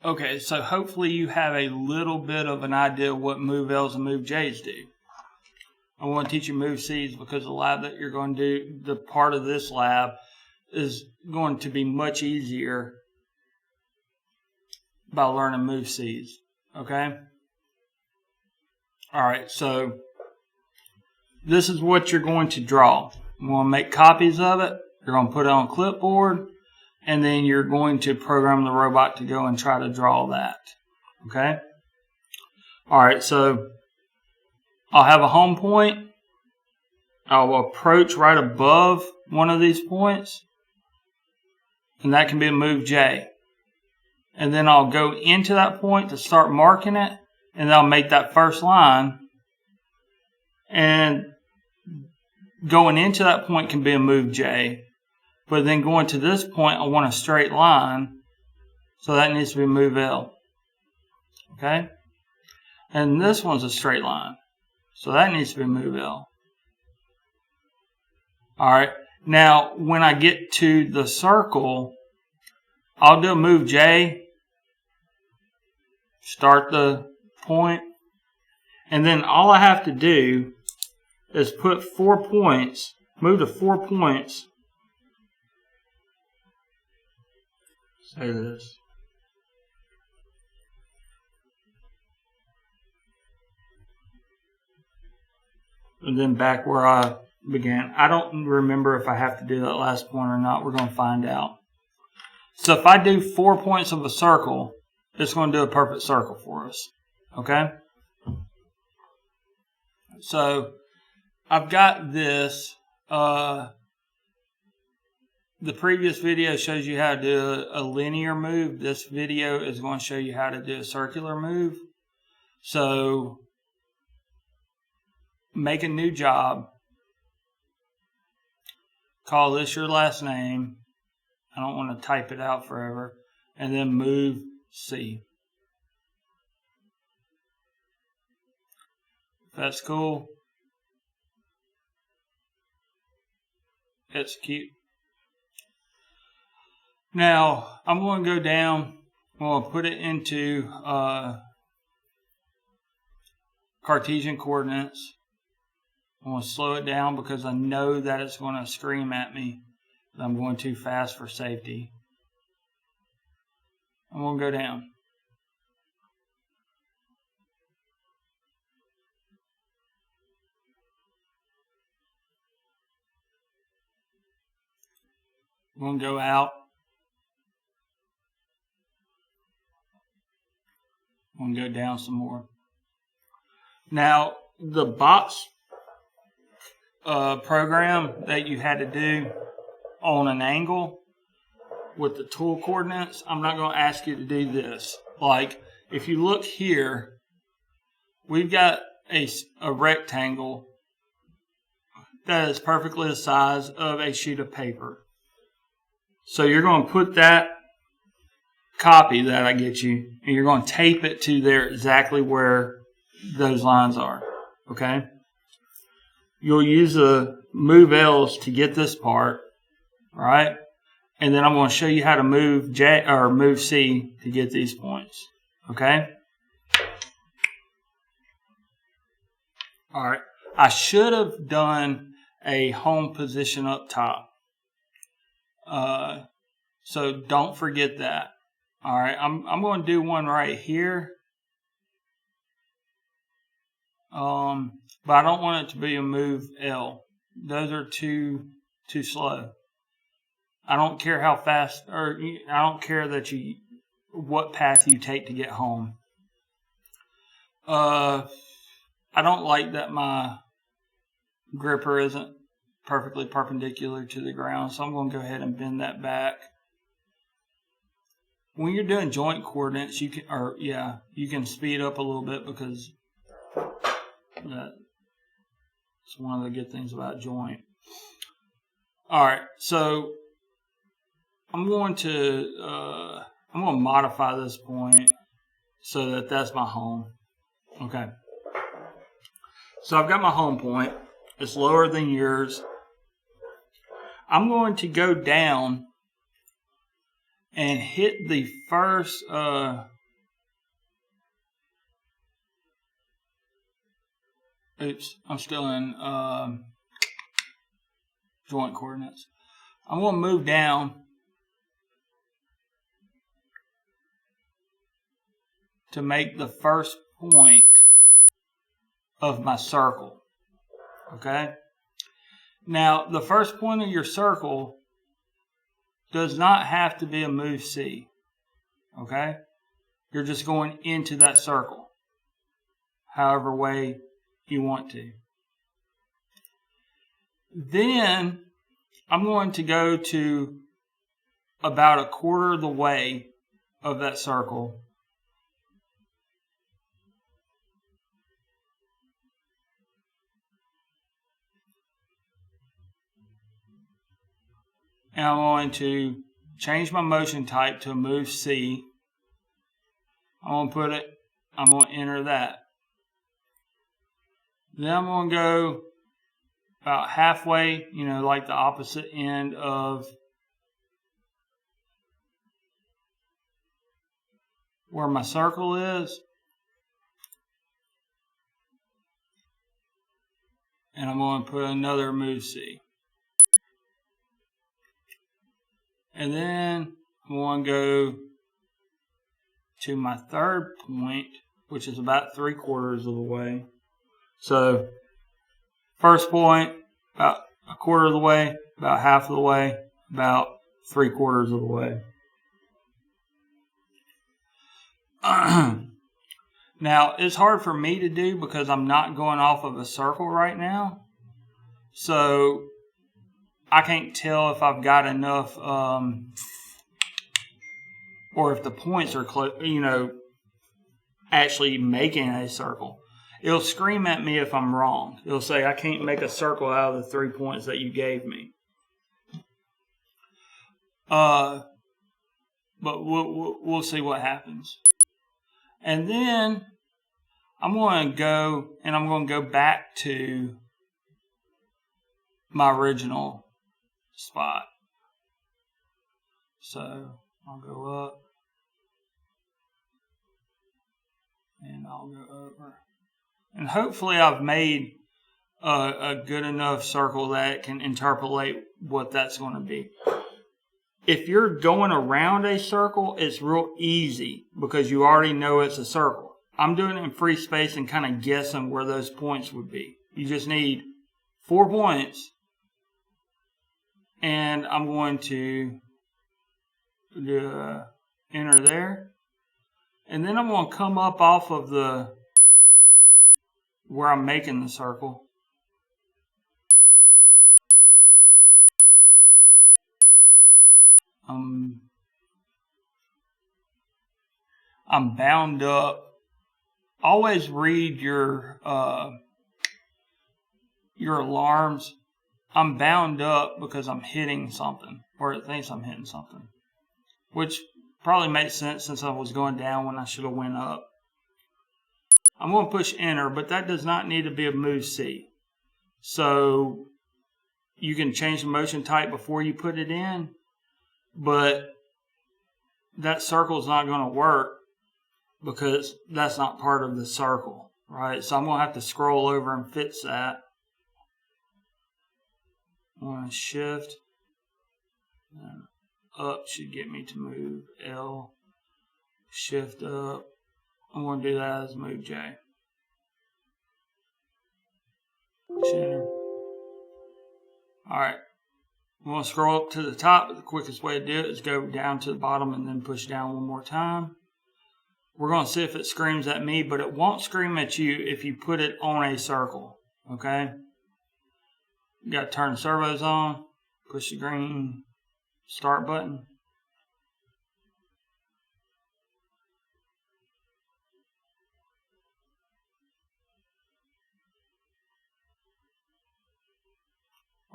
Okay, so hopefully you have a little bit of an idea of what MOVLs and MOVJs do. I want to teach you MOVCs because the lab that you're going to do, the part of this lab, is going to be much easier by learning MOVCs. Okay? Alright, so this is what you're going to draw. You want to make copies of it. You're going to put it on a clipboard. And then you're going to program the robot to go and try to draw that. Okay? Alright, so I'll have a home point. I'll approach right above one of these points. And that can be a MOVJ. And then I'll go into that point to start marking it. And then I'll make that first line. And going into that point can be a MOVJ. But then going to this point, I want a straight line. So that needs to be MOVL. Okay? And this one's a straight line. So that needs to be MOVL. Alright. Now, when I get to the circle, I'll do a MOVJ. Start the point. And then all I have to do is put 4 points, move to 4 points. Say this. And then back where I began. I don't remember if I have to do that last point or not. We're going to find out. So if I do 4 points of a circle, it's going to do a perfect circle for us. Okay? So I've got this. The previous video shows you how to do a linear move. This video is going to show you how to do a circular move. So make a new job. Call this your last name. I don't want to type it out forever. And then move C. That's cool. Execute. Now, I'm going to go down. I'm going to put it into Cartesian coordinates. I'm going to slow it down because I know that it's going to scream at me that I'm going too fast for safety. I'm going to go down. I'm going to go out. I'm going to go down some more. Now, the box program that you had to do on an angle with the tool coordinates, I'm not going to ask you to do this. Like, if you look here, we've got a rectangle that is perfectly the size of a sheet of paper. So you're going to put that copy that I get you, and you're going to tape it to there exactly where those lines are. Okay? You'll use the MOVLs to get this part, right? And then I'm going to show you how to move J or move C to get these points. Okay? All right. I should have done a home position up top. So don't forget that. All right. I'm going to do one right here. But I don't want it to be a move L. Those are too slow. I don't care how fast, or I don't care that what path you take to get home. I don't like that my gripper isn't perfectly perpendicular to the ground, so I'm going to go ahead and bend that back. When you're doing joint coordinates, you can speed up a little bit because that's one of the good things about joint. All right, so I'm going to modify this point so that that's my home. Okay. So I've got my home point. It's lower than yours. I'm going to go down and hit the first oops, I'm still in joint coordinates. I'm going to move down to make the first point of my circle. Okay? Now, the first point of your circle does not have to be a MOVC. Okay? You're just going into that circle, however way you want to. Then I'm going to go to about a quarter of the way of that circle. And I'm going to change my motion type to a MOVC. I'm going to enter that. Then I'm going to go about halfway, like the opposite end of where my circle is. And I'm going to put another MOVC. And then I'm going to go to my third point, which is about 3/4 of the way. So, first point, about a quarter of the way, about half of the way, about 3/4 of the way. Now, it's hard for me to do because I'm not going off of a circle right now. So, I can't tell if I've got enough, or if the points are, actually making a circle. It'll scream at me if I'm wrong. It'll say, I can't make a circle out of the 3 points that you gave me. But we'll see what happens. And then I'm going to go back to my original spot. So I'll go up and I'll go over. And hopefully I've made a good enough circle that can interpolate what that's going to be. If you're going around a circle, it's real easy because you already know it's a circle. I'm doing it in free space and kind of guessing where those points would be. You just need 4 points. And I'm going to enter there. And then I'm going to come up off of where I'm making the circle. I'm bound up. Always read your alarms. I'm bound up because I'm hitting something, or it thinks I'm hitting something, which probably makes sense since I was going down when I should have went up. I'm going to push enter, but that does not need to be a MOVC. So you can change the motion type before you put it in, but that circle is not going to work because that's not part of the circle, right? So I'm going to have to scroll over and fix that. I'm going to shift. And up should get me to move L. Shift up. I'm going to do that as move J. Push enter. Alright. I'm going to scroll up to the top, but the quickest way to do it is go down to the bottom and then push down one more time. We're going to see if it screams at me, but it won't scream at you if you put it on a circle. Okay? You got to turn the servos on, push the green start button.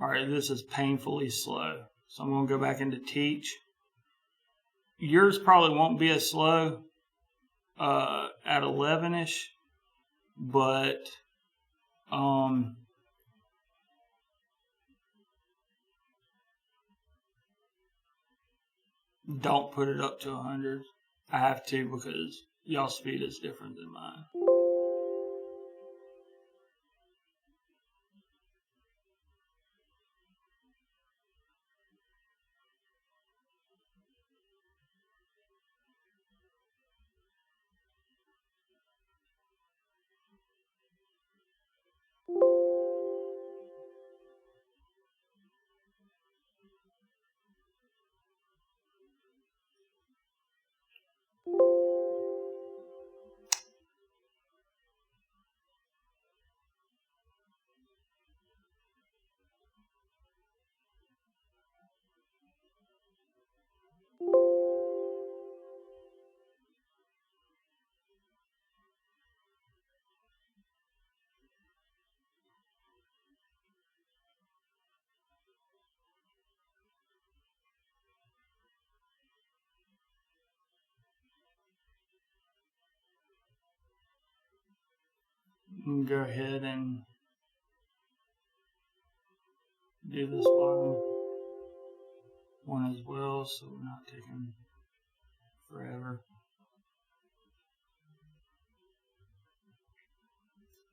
Alright, this is painfully slow. So I'm going to go back into teach. Yours probably won't be as slow at 11-ish, but don't put it up to 100. I have to because y'all's speed is different than mine. can go ahead and do this one as well, so we're not taking forever.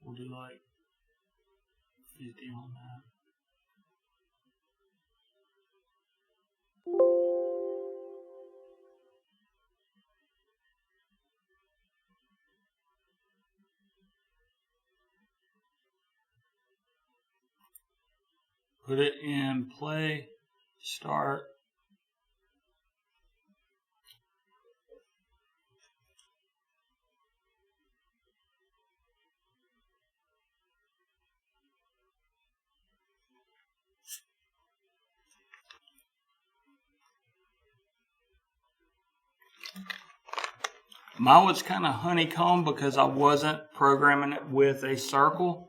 We'll do like 50 on that. Put it in play, start. Mine was kind of honeycomb because I wasn't programming it with a circle.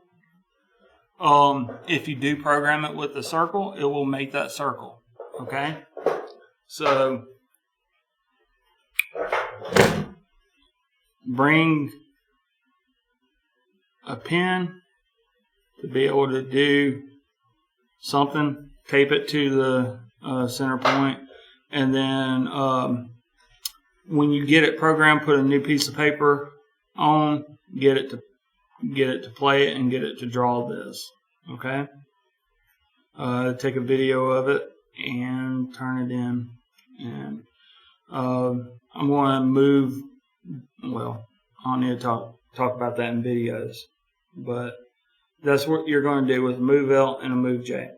If you do program it with a circle, it will make that circle. Okay? So bring a pen to be able to do something, tape it to the center point, and then when you get it programmed, put a new piece of paper on, get it to play it and get it to draw this. Okay? Take a video of it and turn it in. And I'm going to move, well, I'll need to talk about that in videos. But that's what you're going to do with a move L and a move J.